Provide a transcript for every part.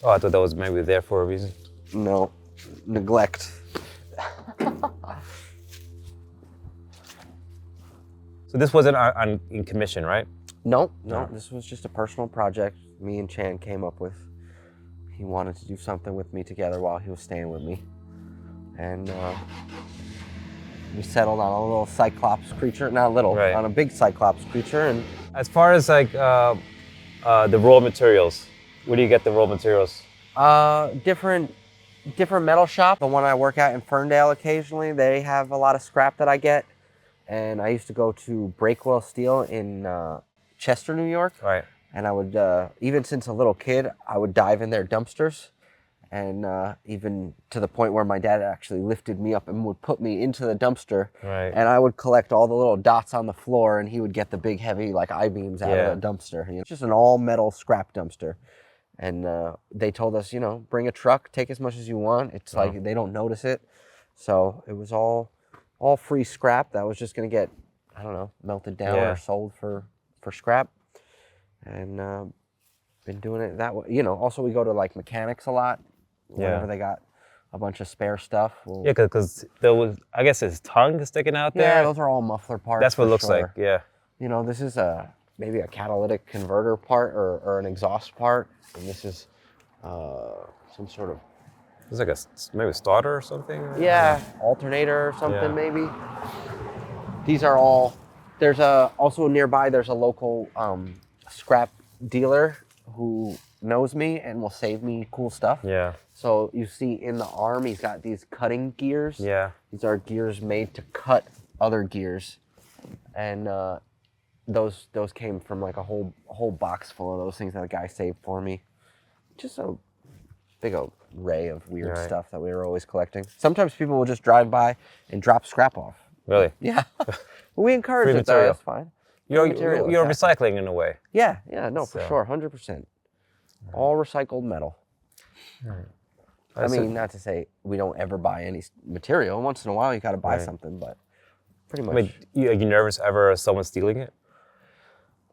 Oh, I thought that was maybe there for a reason. No, neglect. So this wasn't in commission, right? No, this was just a personal project me and Chan came up with. He wanted to do something with me together while he was staying with me. And we settled on a little cyclops creature, not little, right. on a big cyclops creature. And as far as like the raw materials, where do you get the raw materials? Different metal shop. The one I work at in Ferndale occasionally, they have a lot of scrap that I get. And I used to go to Breakwell Steel in Chester, New York. Right. And I would, even since a little kid, I would dive in their dumpsters. And even to the point where my dad actually lifted me up and would put me into the dumpster. Right. And I would collect all the little dots on the floor, and he would get the big, heavy, like, I-beams out of the dumpster. You know, just an all-metal scrap dumpster. And they told us, you know, bring a truck, take as much as you want. It's like they don't notice it. So it was all free scrap that was just going to get, I don't know, melted down or sold for scrap. And been doing it that way. You know, also we go to like mechanics a lot. Whenever they got a bunch of spare stuff. Yeah, because there was, I guess his tongue sticking out there. Yeah, those are all muffler parts. That's what it looks like, yeah. You know, this is maybe a catalytic converter part or an exhaust part. And this is some sort of... It's like maybe a starter or something? Yeah, alternator or something maybe. These are all... There's also nearby, there's a local scrap dealer who knows me and will save me cool stuff. Yeah. So you see in the arm, he's got these cutting gears. Yeah. These are gears made to cut other gears. And those came from like a whole box full of those things that a guy saved for me. Just a big array of weird stuff that we were always collecting. Sometimes people will just drive by and drop scrap off. Really? Yeah. We encourage Free it though, that's fine. You're recycling in a way. Yeah, no, for sure, 100%. All recycled metal. Right. I mean, not to say we don't ever buy any material. Once in a while, you got to buy something, but pretty much. I mean, are you nervous ever of someone stealing it?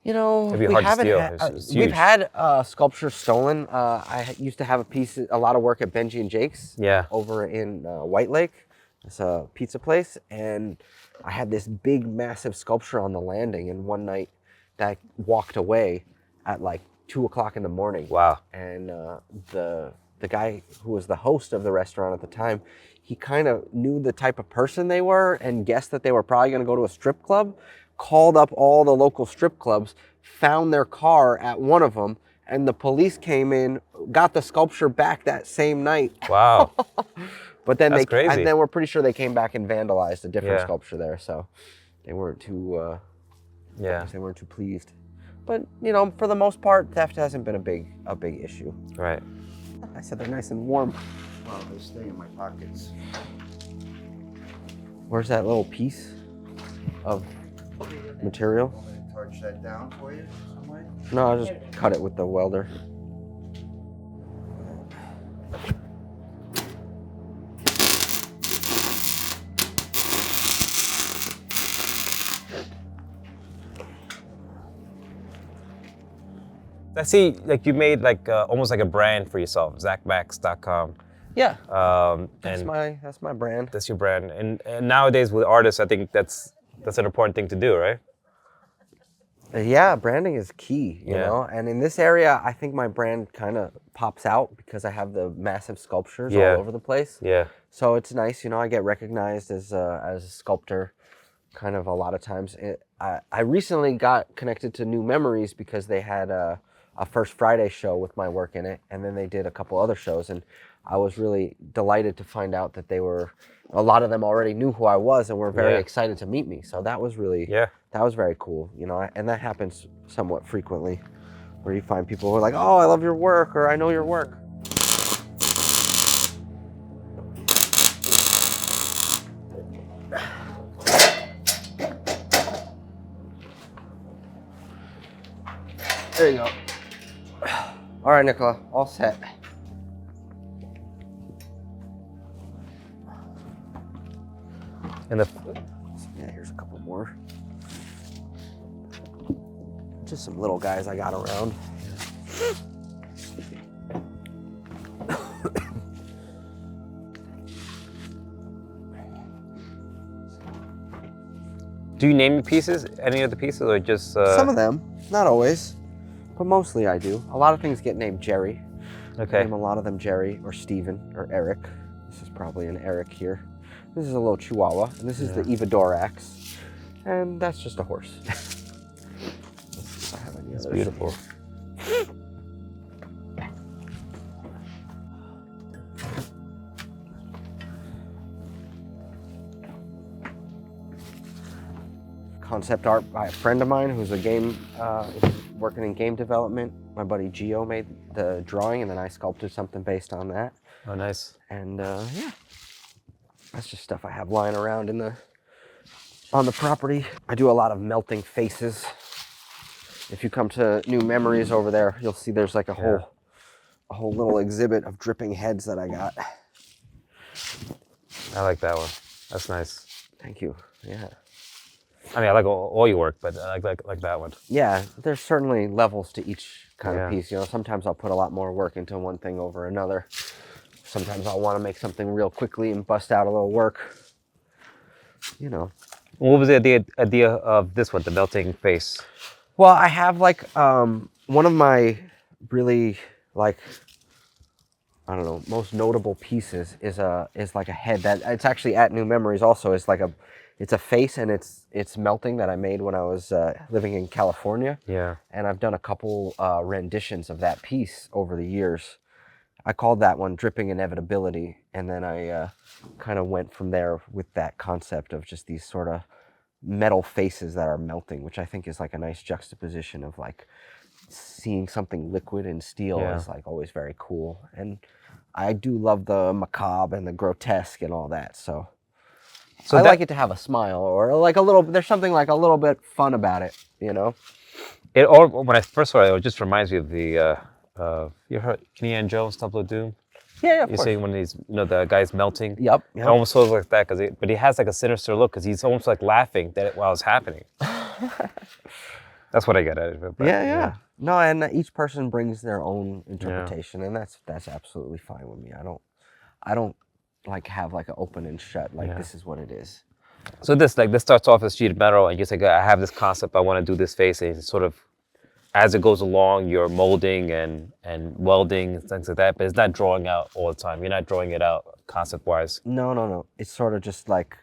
You know, It'd be hard to steal. We've had sculpture stolen. I used to have a lot of work at Benji and Jake's over in White Lake. It's a pizza place, and I had this big, massive sculpture on the landing, and one night that walked away at like 2 o'clock in the morning. Wow. And the guy who was the host of the restaurant at the time, he kind of knew the type of person they were and guessed that they were probably going to go to a strip club, called up all the local strip clubs, found their car at one of them, and the police came in, got the sculpture back that same night. Wow. But then That's crazy. and then we're pretty sure they came back and vandalized a different sculpture there, so they weren't too they weren't too pleased. But you know, for the most part, theft hasn't been a big issue. Right. I said they're nice and warm. Well, they stay in my pockets. Where's that little piece of material? Want me to torch that down for you some way? No, I'll just cut it with the welder. I see, like you made like almost like a brand for yourself, zacmax.com. Yeah. That's my brand. That's your brand, and nowadays with artists, I think that's an important thing to do, right? Yeah, branding is key, you know. And in this area, I think my brand kind of pops out because I have the massive sculptures all over the place. Yeah. So it's nice, you know. I get recognized as a sculptor, kind of a lot of times. I recently got connected to New Memories because they had a First Friday show with my work in it, and then they did a couple other shows, and I was really delighted to find out that a lot of them already knew who I was and were very excited to meet me. So that was really, that was very cool, you know, and that happens somewhat frequently where you find people who are like, oh, I love your work, or I know your work. There you go. All right, Nicola, all set. And yeah, here's a couple more. Just some little guys I got around. Do you name your pieces? Any of the pieces, or just? Some of them, not always, but mostly I do. A lot of things get named Jerry. Okay. I name a lot of them Jerry or Steven or Eric. This is probably an Eric here. This is a little Chihuahua, and this is the Evadorax, and that's just a horse. Let's see if I have any It's others. beautiful. Concept art by a friend of mine who's working in game development. My buddy Gio made the drawing, and then I sculpted something based on that. Oh, nice. And yeah, that's just stuff I have lying around on the property. I do a lot of melting faces. If you come to New Memories over there, you'll see there's like a whole little exhibit of dripping heads that I got. I like that one. That's nice. Thank you. Yeah. I mean, I like all your work, but I like that one. Yeah, there's certainly levels to each kind of Yeah. piece. You know, sometimes I'll put a lot more work into one thing over another. Sometimes I'll want to make something real quickly and bust out a little work. You know. What was the idea of this one, the melting face? Well, I have like one of my really like, I don't know, most notable pieces is like a head that it's actually at New Memories also. It's a face, and it's melting that I made when I was living in California. Yeah. And I've done a couple renditions of that piece over the years. I called that one Dripping Inevitability, and then I kind of went from there with that concept of just these sort of metal faces that are melting, which I think is like a nice juxtaposition of like seeing something liquid and steel is like always very cool. And I do love the macabre and the grotesque and all that, so I like it to have a smile or like a little, there's something like a little bit fun about it, you know? When I first saw it, it just reminds me of the, you heard Indiana Jones, Temple of Doom? Yeah, of You course. see when he's, the guy's melting? Yep. It almost feels like that, but he has like a sinister look, because he's almost like laughing while it's happening. That's what I get at it. But, Yeah. No, and each person brings their own interpretation, and that's absolutely fine with me. I don't like have like an open and shut, like this is what it is. So this starts off as sheet of metal, and you say, I have this concept, I want to do this face, and it's sort of, as it goes along, you're molding and welding and things like that, but it's not drawing out all the time. You're not drawing it out concept-wise. No. It's sort of just like,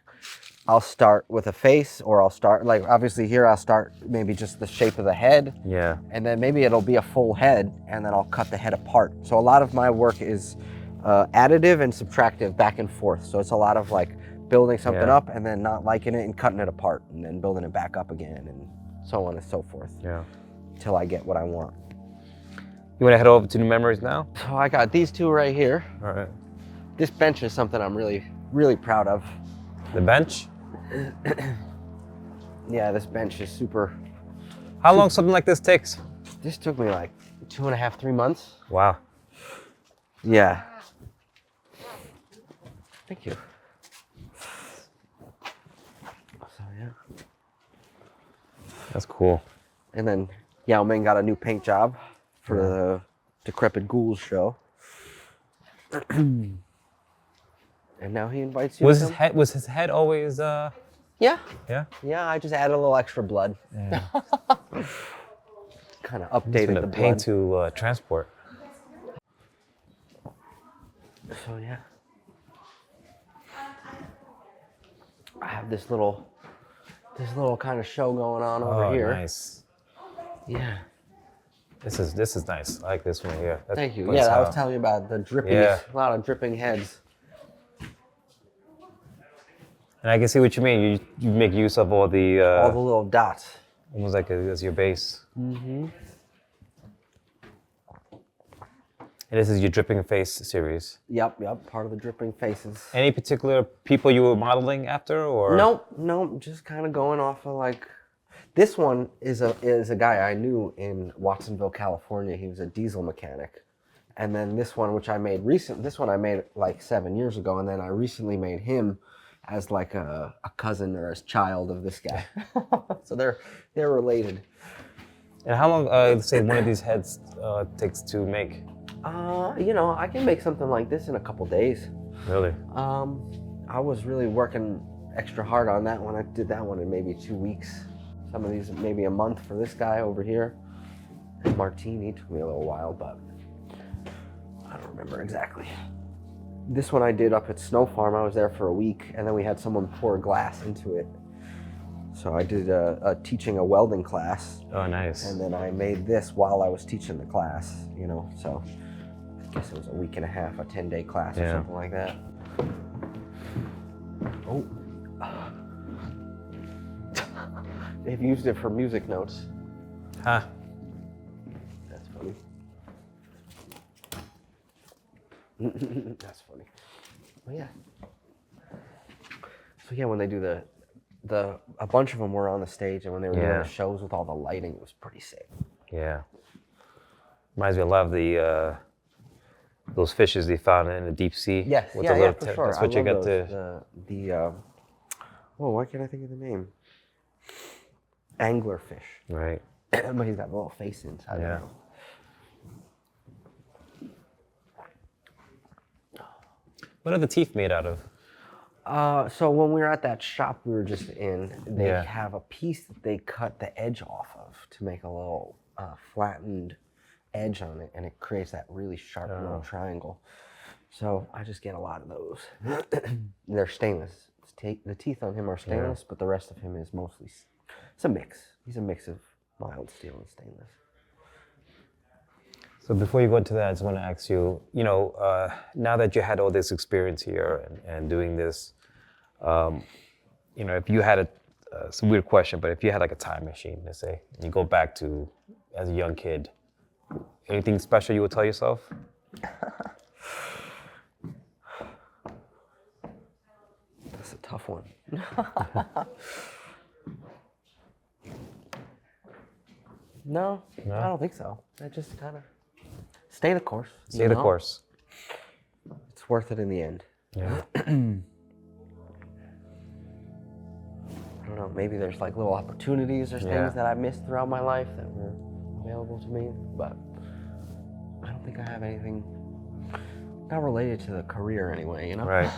I'll start with a face, or I'll start, like obviously here I'll start maybe just the shape of the head. Yeah. And then maybe it'll be a full head, and then I'll cut the head apart. So a lot of my work is additive and subtractive back and forth. So it's a lot of like building something up and then not liking it and cutting it apart and then building it back up again and so on and so forth. Yeah. Till I get what I want. You want to head over to New Memories now? So I got these two right here. All right. This bench is something I'm really, really proud of. The bench? Yeah, this bench is super. How long something like this takes? This took me like 2.5, 3 months. Wow. Yeah. Thank you. So yeah. That's cool. And then Yao Ming got a new paint job for the Decrepit Ghouls show. And now he invites you Was to come. his head always Yeah. yeah? Yeah, I just added a little extra blood. Yeah. Kind of It's updated been the a pain blood. to transport. So yeah. I have this little kind of show going on over here. Nice. Yeah. This is nice. I like this one here. That Thank you. points Yeah, I was out. telling you about the dripping. Yeah. A lot of dripping heads. And I can see what you mean. You make use of all the Little dots. almost like as your base. Mm-hmm. And this is your dripping face series. Yep. Part of the dripping faces. Any particular people you were modeling after, or Nope. Just kind of going off of like. This one is a guy I knew in Watsonville, California. He was a diesel mechanic. And then this one, which I made this one I made like 7 years ago, and then I recently made him as like a cousin or a child of this guy. So they're related. And how long, say, one of these heads takes to make? I can make something like this in a couple days. Really? I was really working extra hard on that one. I did that one in maybe 2 weeks. Some of these maybe a month for this guy over here. And Martini took me a little while, but I don't remember exactly. This one I did up at Snow Farm. I was there for a week, and then we had someone pour glass into it. So I did teaching a welding class. Oh, nice. And then I made this while I was teaching the class, you know, so I guess it was a week and a half, a 10-day class or something like that. Oh. They've used it for music notes. Huh. That's funny. That's funny. Well, yeah. So yeah, when they do a bunch of them were on the stage, and when they were doing the shows with all the lighting, it was pretty sick. Yeah. Reminds me a lot of the those fishes they found in the deep sea. Yes, with yeah, the yeah, little for sure. That's what you got those. to. Oh, why can't I think of the name? Anglerfish. Right. But he's got a little face inside. Yeah. What are the teeth made out of? So when we were at that shop we were just in, they Yeah. have a piece that they cut the edge off of to make a little flattened edge on it, and it creates that really sharp little triangle. So I just get a lot of those. They're stainless. The teeth on him are stainless, but the rest of him is mostly, it's a mix. He's a mix of mild steel and stainless. So before you go into that, I just want to ask you, you know, now that you had all this experience here and doing this, you know, if you had it's a weird question, but if you had like a time machine, let's say, and you go back to as a young kid, anything special you would tell yourself? That's a tough one. No, I don't think so. I just kind of stay the course. Stay the course. It's worth it in the end. Yeah. I don't know, maybe there's like little opportunities or things that I missed throughout my life that were available to me, but I don't think I have anything not related to the career anyway, you know? Right.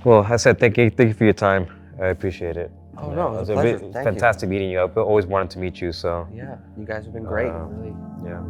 Well, I said thank you for your time. I appreciate it. Oh, no, it was a really pleasure. Thank you. fantastic meeting you. I've always wanted to meet you, so. Yeah, you guys have been great. Yeah.